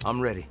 I'm ready.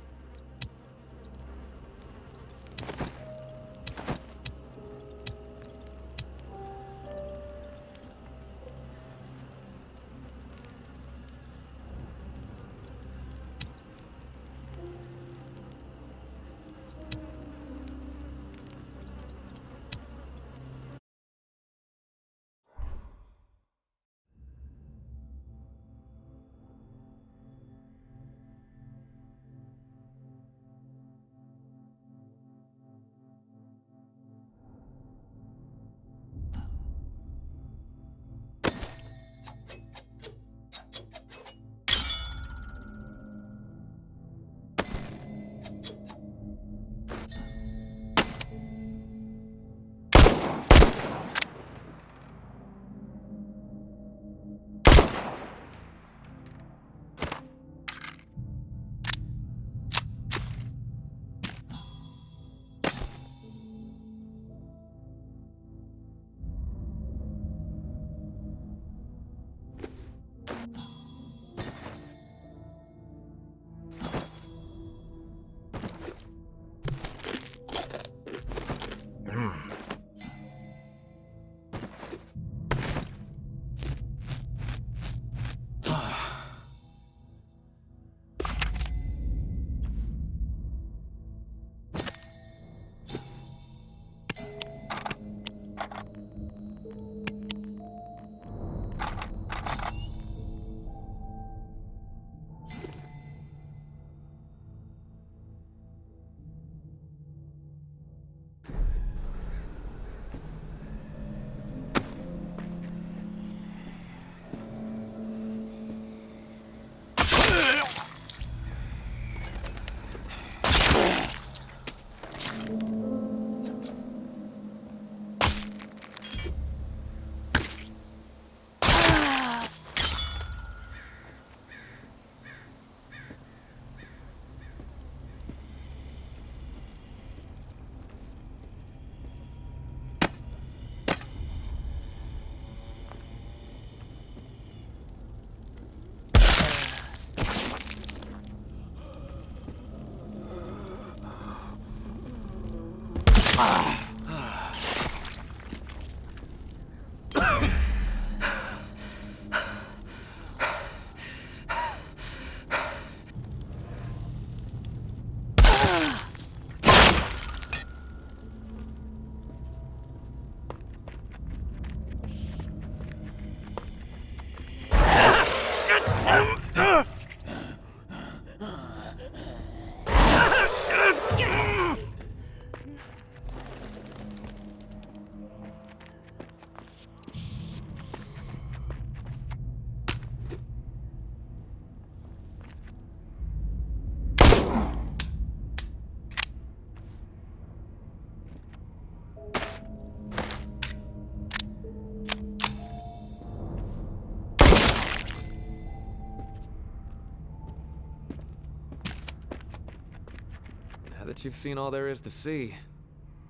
Now that you've seen all there is to see,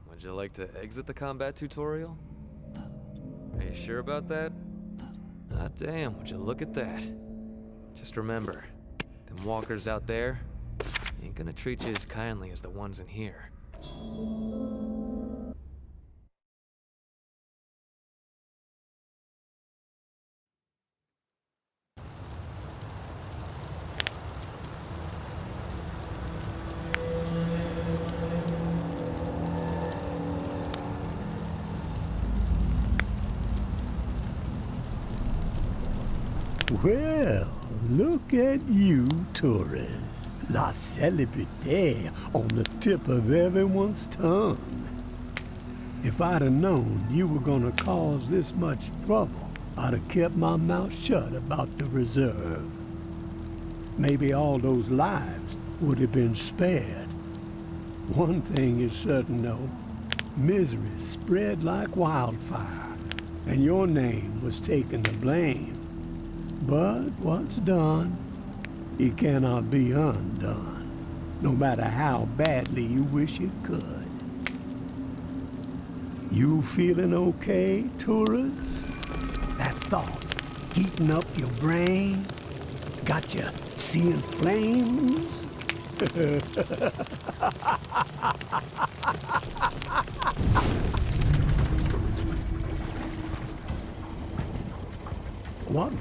would you like to exit the combat tutorial? Are you sure about that? Ah, damn, would you look at that? Just remember, them walkers out there ain't gonna treat you as kindly as the ones in here. Well, look at you, tourists. La célébrité on the tip of everyone's tongue. If I'd have known you were gonna cause this much trouble, I'd have kept my mouth shut about the reserve. Maybe all those lives would have been spared. One thing is certain, though. Misery spread like wildfire, and your name was taken to blame. But what's done, it cannot be undone, no matter how badly you wish it could. You feeling okay, tourists? That thought heating up your brain? Got you seeing flames? What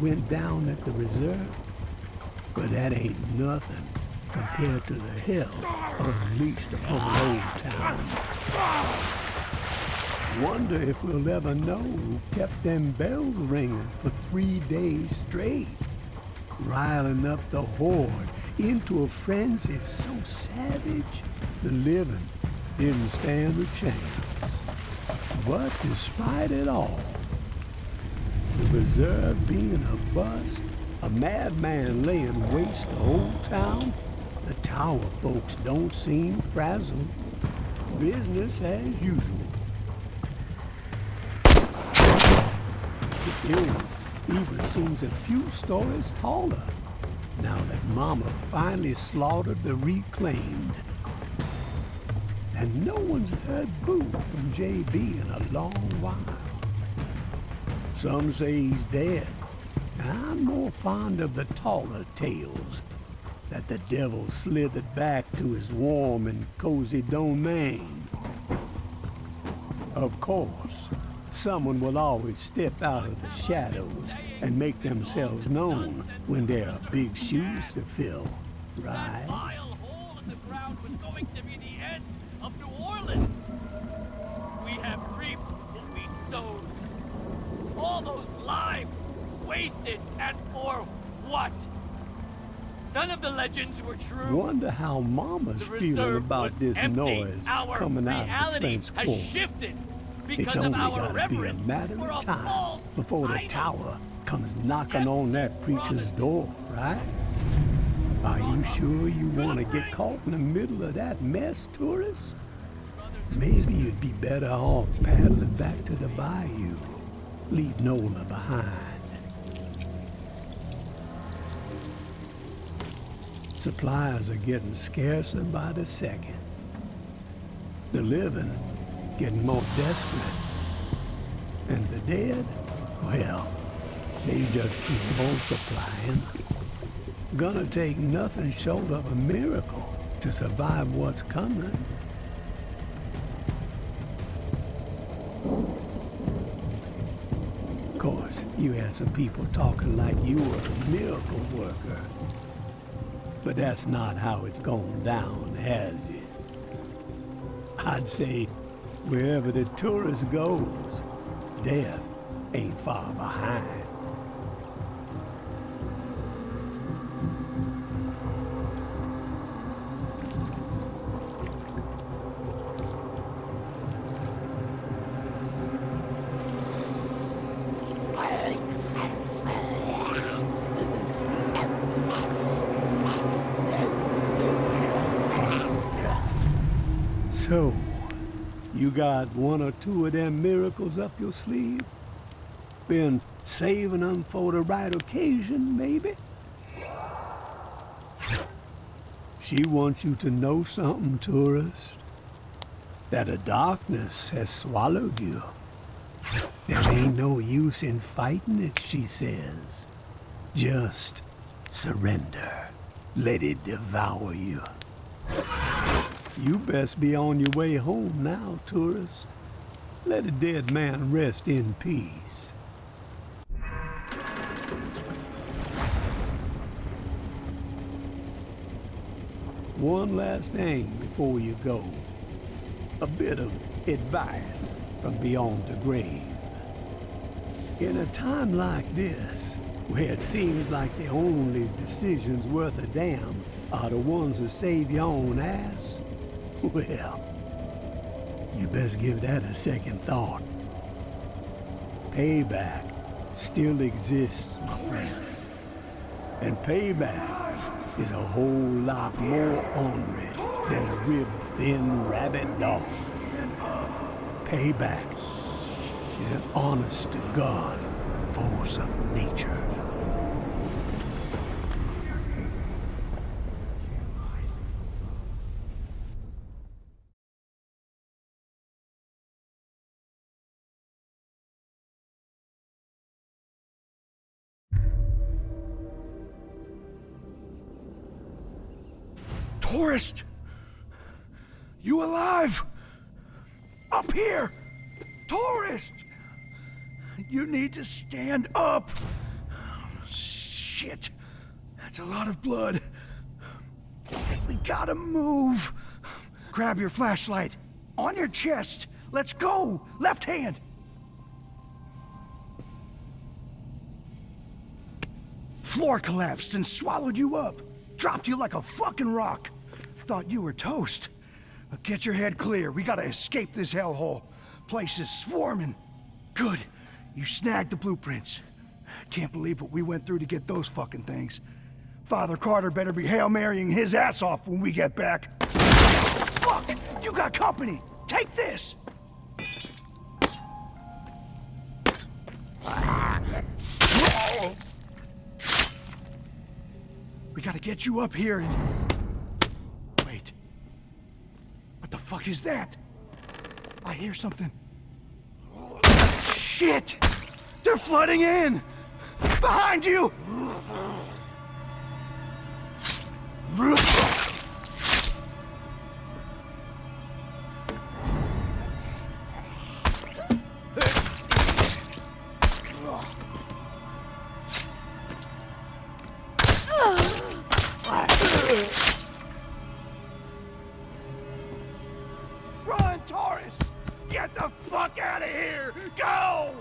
went down at the reserve? But that ain't nothing compared to the hell unleashed upon Old Town. Wonder if we'll ever know who kept them bells ringing for 3 days straight, riling up the horde into a frenzy so savage the living didn't stand a chance. But despite it all, the reserve being a bust, a madman laying waste to Old Town, the tower folks don't seem frazzled. Business as usual. The building even seems a few stories taller now that Mama finally slaughtered the reclaimed. And no one's heard boo from JB in a long while. Some say he's dead, and I'm more fond of the taller tales, that the devil slithered back to his warm and cozy domain. Of course, someone will always step out of the shadows and make themselves known when there are big shoes to fill, right? That vile hole in the ground was going to be the end of New Orleans. We have reaped what we sowed. All those lives wasted, and for what? None of the legends were true. Wonder how Mama's The feeling reserve about was this empty. noise Our coming out of the reality French has Quarter. shifted It's because only of our gotta be a reverence matter for a of time false before the idol. tower comes knocking on that preacher's promises. door, right? Are you sure you want to get caught in the middle of that mess, tourist? Maybe you'd be better off paddling back to the bayou. Leave Nola behind. Supplies are getting scarcer by the second. The living getting more desperate. And the dead, well, they just keep multiplying. Gonna take nothing short of a miracle to survive what's coming. Of course, you had some people talking like you were a miracle worker. But that's not how it's gone down, has it? I'd say wherever the tourist goes, death ain't far behind. So, you got one or two of them miracles up your sleeve? Been saving them for the right occasion, maybe? She wants you to know something, tourist. That the darkness has swallowed you. There ain't no use in fighting it, she says. Just surrender. Let it devour you. You best be on your way home now, tourist. Let a dead man rest in peace. One last thing before you go. A bit of advice from beyond the grave. In a time like this, where it seems like the only decisions worth a damn are the ones that save your own ass, well, you best give that a second thought. Payback still exists, my friend. And payback is a whole lot more ornery than a rib-thin rabbit dog. Payback is an honest-to-God force of nature. Tourist! You alive? Up here! Tourist! You need to stand up! Shit. That's a lot of blood. We gotta move. Grab your flashlight. On your chest. Let's go! Left hand! Floor collapsed and swallowed you up. Dropped you like a fucking rock. Thought you were toast. But get your head clear. We gotta escape this hellhole. Place is swarming. Good. You snagged the blueprints. Can't believe what we went through to get those fucking things. Father Carter better be Hail Marying his ass off when we get back. Fuck! You got company! Take this! We gotta get you up here and... Wait. What the fuck is that? I hear something. Shit! They're flooding in! Behind you! Run, tourist! Get the fuck out of here! Go!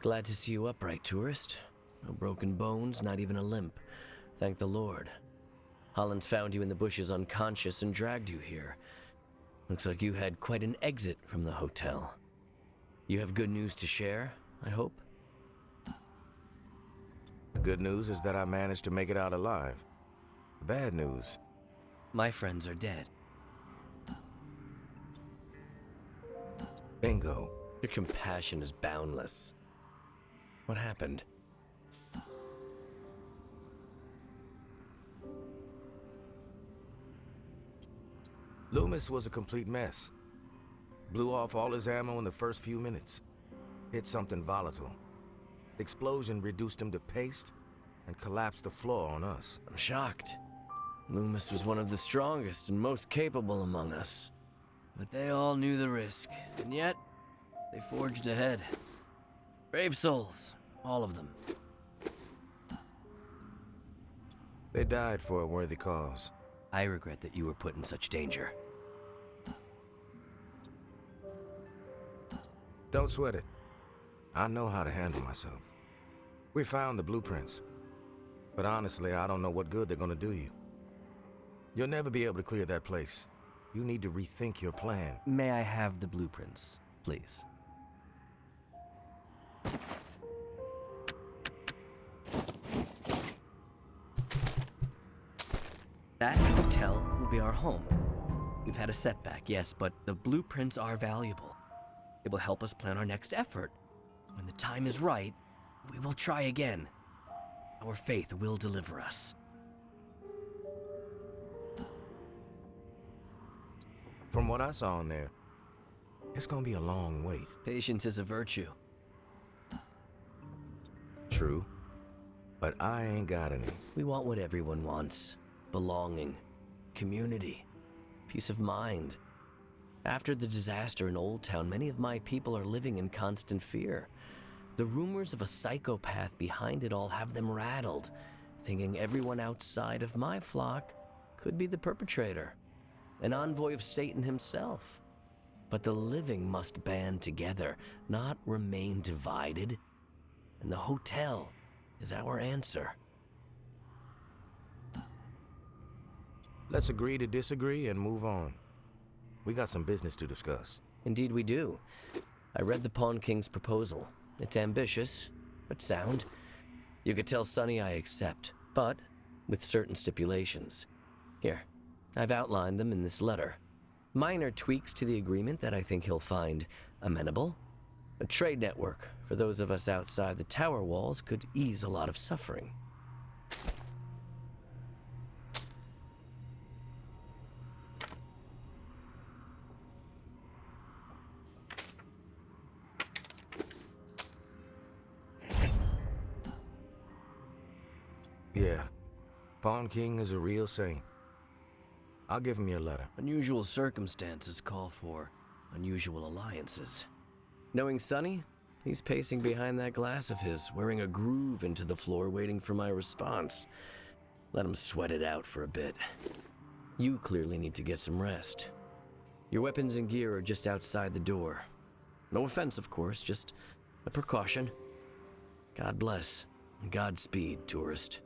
Glad to see you upright, tourist. No broken bones, not even a limp. Thank the Lord. Hollins found you in the bushes unconscious and dragged you here. Looks like you had quite an exit from the hotel. You have good news to share, I hope? The good news is that I managed to make it out alive. The bad news, My friends are dead. bingo. Your compassion is boundless. What happened? Loomis was a complete mess. Blew off all his ammo in the first few minutes. Hit something volatile. The explosion reduced him to paste and collapsed the floor on us. I'm shocked. Loomis was one of the strongest and most capable among us. But they all knew the risk, and yet they forged ahead. Brave souls, all of them. They died for a worthy cause. I regret that you were put in such danger. Don't sweat it. I know how to handle myself. We found the blueprints. But honestly, I don't know what good they're gonna do you. You'll never be able to clear that place. You need to rethink your plan. May I have the blueprints, please? That hotel will be our home. We've had a setback, yes, but the blueprints are valuable. It will help us plan our next effort. When the time is right, we will try again. Our faith will deliver us. From what I saw in there, it's gonna be a long wait. Patience is a virtue. True. But I ain't got any. We want what everyone wants. Belonging, community, peace of mind. After the disaster in Old Town, many of my people are living in constant fear. The rumors of a psychopath behind it all have them rattled, thinking everyone outside of my flock could be the perpetrator, an envoy of Satan himself. But the living must band together, not remain divided. And the hotel is our answer. Let's agree to disagree and move on. We got some business to discuss. Indeed we do. I read the Pawn King's proposal. It's ambitious, but sound. You could tell Sonny I accept, but with certain stipulations. Here, I've outlined them in this letter. Minor tweaks to the agreement that I think he'll find amenable. A trade network for those of us outside the tower walls could ease a lot of suffering. Yeah, Pawn King is a real saint. I'll give him your letter. Unusual circumstances call for unusual alliances. Knowing Sonny, he's pacing behind that glass of his, wearing a groove into the floor, waiting for my response. Let him sweat it out for a bit. You clearly need to get some rest. Your weapons and gear are just outside the door. No offense, of course, just a precaution. God bless, and Godspeed, tourist.